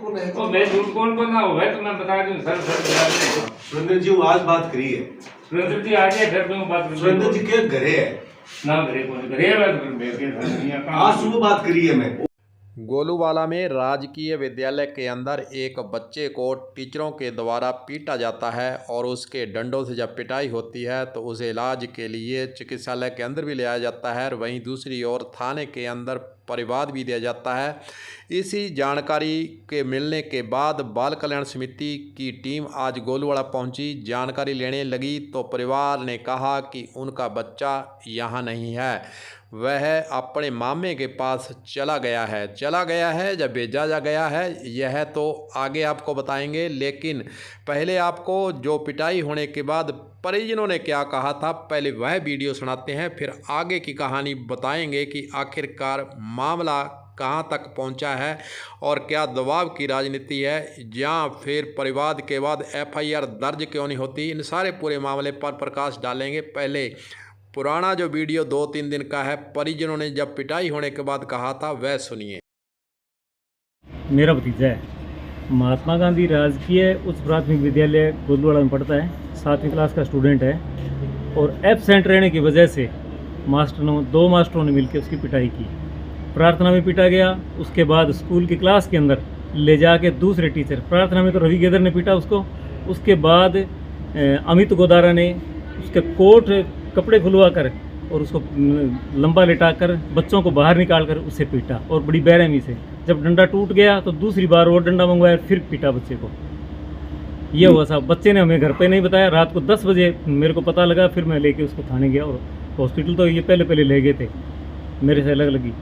कौन है? तो मैं झूठ कौन बोलना हुआ तो मैं बता दूं सर सुरेंद्र जी आज बात करी है। सुरेंद्र जी आ जाए घर में बात सुरेंद्र जी के घरे है ना घरे कौन घरे बात आज सुबह बात करी है मैं। गोलूवाला में राजकीय विद्यालय के अंदर एक बच्चे को टीचरों के द्वारा पीटा जाता है और उसके डंडों से जब पिटाई होती है तो उसे इलाज के लिए चिकित्सालय के अंदर भी ले जाया जाता है और वहीं दूसरी ओर थाने के अंदर परिवाद भी दिया जाता है। इसी जानकारी के मिलने के बाद बाल कल्याण समिति की टीम आज गोलूवाला पहुंची। जानकारी लेने लगी तो परिवार ने कहा कि उनका बच्चा यहाँ नहीं है, वह अपने मामे के पास चला गया है जब भेजा जा गया है। यह तो आगे आपको बताएंगे, लेकिन पहले आपको जो पिटाई होने के बाद परिजनों ने क्या कहा था पहले वह वीडियो सुनाते हैं, फिर आगे की कहानी बताएंगे कि आखिरकार मामला कहाँ तक पहुँचा है और क्या दबाव की राजनीति है या फिर परिवाद के बाद FIR दर्ज क्यों नहीं होती। इन सारे पूरे मामले पर प्रकाश डालेंगे। पहले पुराना जो वीडियो 2-3 दिन का है, परिजनों ने जब पिटाई होने के बाद कहा था, वह सुनिए। मेरा भतीजा है, महात्मा गांधी राजकीय उच्च प्राथमिक विद्यालय गोलूवाला में पढ़ता है, 7वीं क्लास का स्टूडेंट है और एब्सेंट रहने की वजह से दो मास्टरों ने मिलकर उसकी पिटाई की। प्रार्थना में पिटा गया, उसके बाद स्कूल की क्लास के अंदर ले जाके दूसरे टीचर, प्रार्थना में तो रवि गेदर ने पीटा उसको, उसके बाद अमित गोदारा ने उसके कोट कपड़े खुलवा कर और उसको लंबा लेटाकर बच्चों को बाहर निकाल कर उससे पीटा और बड़ी बेरहमी से। जब डंडा टूट गया तो दूसरी बार और डंडा मंगवाया, फिर पीटा बच्चे को। ये हुआ साहब। बच्चे ने हमें घर पे नहीं बताया, रात को 10 बजे मेरे को पता लगा, फिर मैं लेके उसको थाने गया और हॉस्पिटल तो ये पहले ले गए थे, मेरे से अलग लगी।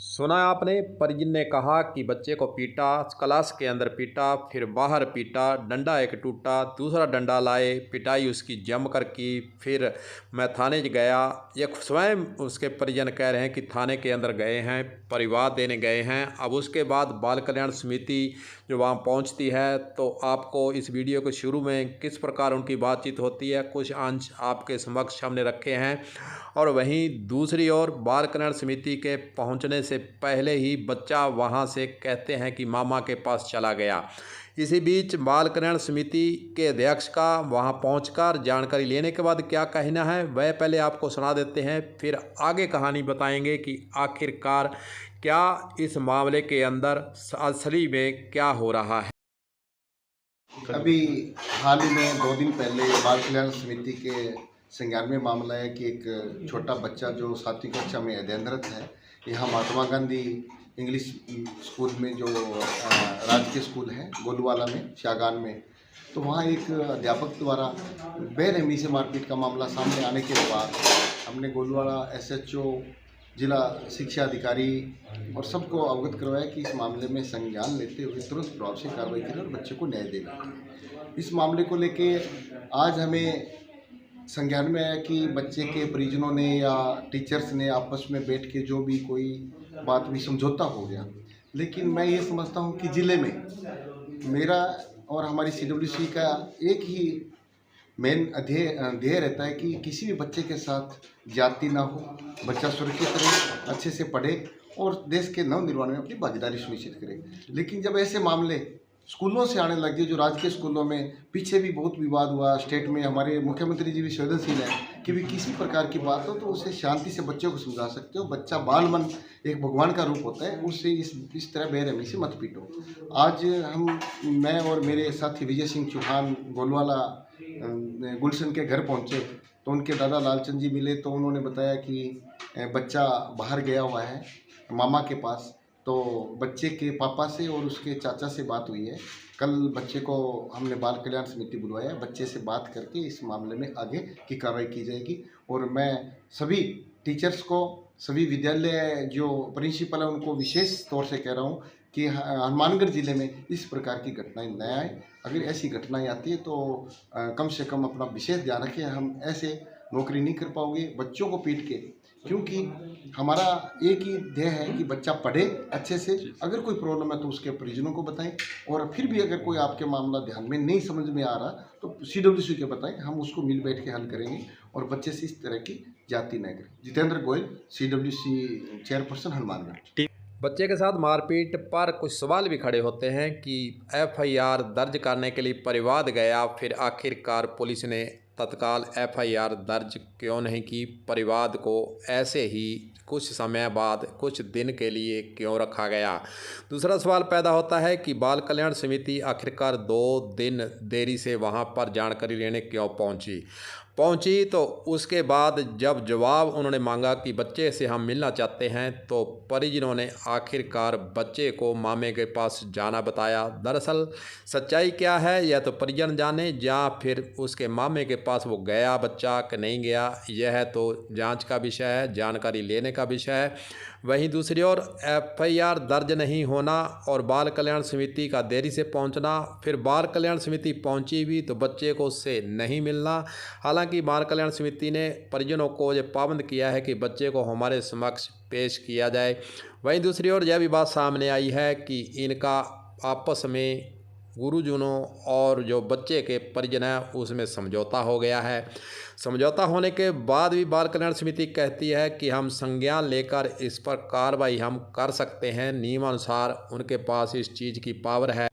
सुना आपने, परिजन ने कहा कि बच्चे को पीटा, क्लास के अंदर पीटा, फिर बाहर पीटा, डंडा एक टूटा, दूसरा डंडा लाए, पिटाई उसकी जम कर की, फिर मैं थाने गया। ये स्वयं उसके परिजन कह रहे हैं कि थाने के अंदर गए हैं, परिवाद देने गए हैं। अब उसके बाद बाल कल्याण समिति जो वहाँ पहुँचती है तो आपको इस वीडियो के शुरू में किस प्रकार उनकी बातचीत होती है कुछ अंश आपके समक्ष हमने रखे हैं। और वहीं दूसरी ओर बाल कल्याण समिति के पहुंचने से पहले ही बच्चा वहां से कहते हैं कि मामा के पास चला गया। इसी बीच बाल कल्याण समिति के अध्यक्ष का वहां पहुंचकर जानकारी लेने के बाद क्या कहना है वह पहले आपको सुना देते हैं, फिर आगे कहानी बताएंगे कि आखिरकार क्या इस मामले के अंदर असली में क्या हो रहा है। अभी हाल ही में 2 दिन पहले बाल कल्याण समिति के संज्ञान में मामला है कि एक छोटा बच्चा जो 7वीं कक्षा में अध्ययनरत है, यहाँ महात्मा गांधी इंग्लिश स्कूल में जो राजकीय स्कूल है गोलूवाला में शागान में, तो वहाँ एक अध्यापक द्वारा बेरहमी से मारपीट का मामला सामने आने के बाद हमने गोलूवाला SHO, जिला शिक्षा अधिकारी और सबको अवगत करवाया कि इस मामले में संज्ञान लेते हुए तुरंत प्रभाव से कार्रवाई करें और बच्चे को न्याय दें। इस मामले को लेके आज हमें संज्ञान में आया कि बच्चे के परिजनों ने या टीचर्स ने आपस में बैठ के जो भी कोई बात भी समझौता हो गया, लेकिन मैं ये समझता हूँ कि ज़िले में मेरा और हमारी CWC का एक ही मेन ध्येय रहता है कि किसी भी बच्चे के साथ जाति ना हो, बच्चा सुरक्षित रहे, अच्छे से पढ़े और देश के नवनिर्माण में अपनी भागीदारी सुनिश्चित करे। लेकिन जब ऐसे मामले स्कूलों से आने लग गए, जो राजकीय स्कूलों में पीछे भी बहुत विवाद हुआ, स्टेट में हमारे मुख्यमंत्री जी भी संवेदनशील हैं कि भी किसी प्रकार की बात हो तो उसे शांति से बच्चों को समझा सकते हो। बच्चा बाल मन एक भगवान का रूप होता है, उससे इस तरह बेरहमी से मत पीटो। आज मैं और मेरे साथी विजय सिंह चौहान गोलूवाला गुलशन के घर पहुँचे तो उनके दादा लालचंद जी मिले, तो उन्होंने बताया कि बच्चा बाहर गया हुआ है मामा के पास। तो बच्चे के पापा से और उसके चाचा से बात हुई है। कल बच्चे को हमने बाल कल्याण समिति बुलवाया, बच्चे से बात करके इस मामले में आगे की कार्रवाई की जाएगी। और मैं सभी टीचर्स को, सभी विद्यालय जो प्रिंसिपल है उनको विशेष तौर से कह रहा हूँ कि हनुमानगढ़ ज़िले में इस प्रकार की घटनाएं न आए। अगर ऐसी घटनाएं आती है तो कम से कम अपना विशेष ध्यान रखें। हम ऐसे नौकरी नहीं कर पाओगे बच्चों को पीट के, क्योंकि हमारा एक ही ध्येय है कि बच्चा पढ़े अच्छे से। अगर कोई प्रॉब्लम है तो उसके परिजनों को बताएं, और फिर भी अगर कोई आपके मामला ध्यान में नहीं समझ में आ रहा तो CWC के बताएं, हम उसको मिल बैठ के हल करेंगे और बच्चे से इस तरह की जाति न करें। Jitendra Goyal, CWC chairperson, Hanumangarh. बच्चे के साथ मारपीट पर कुछ सवाल भी खड़े होते हैं कि एफआईआर दर्ज करने के लिए परिवाद गया, फिर आखिरकार पुलिस ने तत्काल एफआईआर दर्ज क्यों नहीं की? परिवाद को ऐसे ही कुछ समय बाद कुछ दिन के लिए क्यों रखा गया? दूसरा सवाल पैदा होता है कि बाल कल्याण समिति आखिरकार 2 दिन देरी से वहां पर जानकारी लेने क्यों पहुंची तो उसके बाद जब जवाब उन्होंने मांगा कि बच्चे से हम मिलना चाहते हैं, तो परिजनों ने आखिरकार बच्चे को मामे के पास जाना बताया। दरअसल सच्चाई क्या है यह तो परिजन जाने, या फिर उसके मामे के पास वो गया बच्चा कि नहीं गया, यह तो जांच का विषय है, जानकारी लेने का विषय है। वहीं दूसरी ओर एफआईआर दर्ज नहीं होना और बाल कल्याण समिति का देरी से पहुंचना, फिर बाल कल्याण समिति पहुंची भी तो बच्चे को उससे नहीं मिलना। हालांकि बाल कल्याण समिति ने परिजनों को ये पाबंद किया है कि बच्चे को हमारे समक्ष पेश किया जाए। वहीं दूसरी ओर यह भी बात सामने आई है कि इनका आपस में गुरुजनों और जो बच्चे के परिजन हैं उसमें समझौता हो गया है। समझौता होने के बाद भी बाल कल्याण समिति कहती है कि हम संज्ञान लेकर इस पर कार्रवाई हम कर सकते हैं, नियमानुसार उनके पास इस चीज़ की पावर है।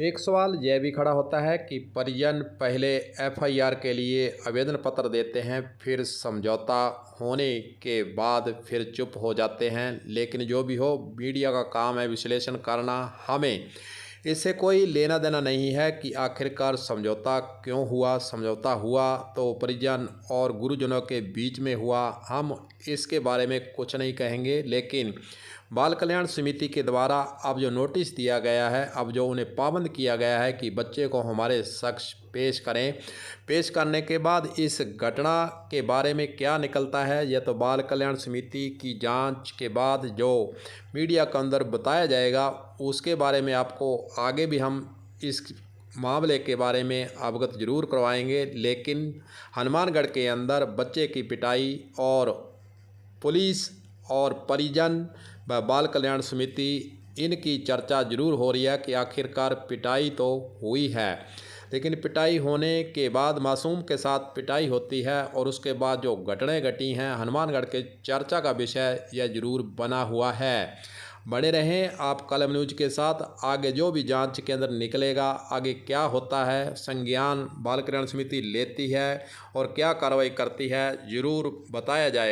एक सवाल यह भी खड़ा होता है कि परिजन पहले एफआईआर के लिए आवेदन पत्र देते हैं, फिर समझौता होने के बाद फिर चुप हो जाते हैं। लेकिन जो भी हो, मीडिया का काम है विश्लेषण करना, हमें इससे कोई लेना देना नहीं है कि आखिरकार समझौता क्यों हुआ। समझौता हुआ तो परिजन और गुरुजनों के बीच में हुआ, हम इसके बारे में कुछ नहीं कहेंगे। लेकिन बाल कल्याण समिति के द्वारा अब जो नोटिस दिया गया है, अब जो उन्हें पाबंद किया गया है कि बच्चे को हमारे शख्स पेश करें, पेश करने के बाद इस घटना के बारे में क्या निकलता है यह तो बाल कल्याण समिति की जांच के बाद जो मीडिया के अंदर बताया जाएगा, उसके बारे में आपको आगे भी हम इस मामले के बारे में अवगत जरूर करवाएंगे। लेकिन हनुमानगढ़ के अंदर बच्चे की पिटाई और पुलिस और परिजन व बाल कल्याण समिति, इनकी चर्चा जरूर हो रही है कि आखिरकार पिटाई तो हुई है, लेकिन पिटाई होने के बाद मासूम के साथ पिटाई होती है और उसके बाद जो घटनाएं घटी हैं हनुमानगढ़ के चर्चा का विषय यह जरूर बना हुआ है। बने रहें आप कलम न्यूज के साथ, आगे जो भी जांच के अंदर निकलेगा, आगे क्या होता है, संज्ञान बाल कल्याण समिति लेती है और क्या कार्रवाई करती है, जरूर बताया जाए।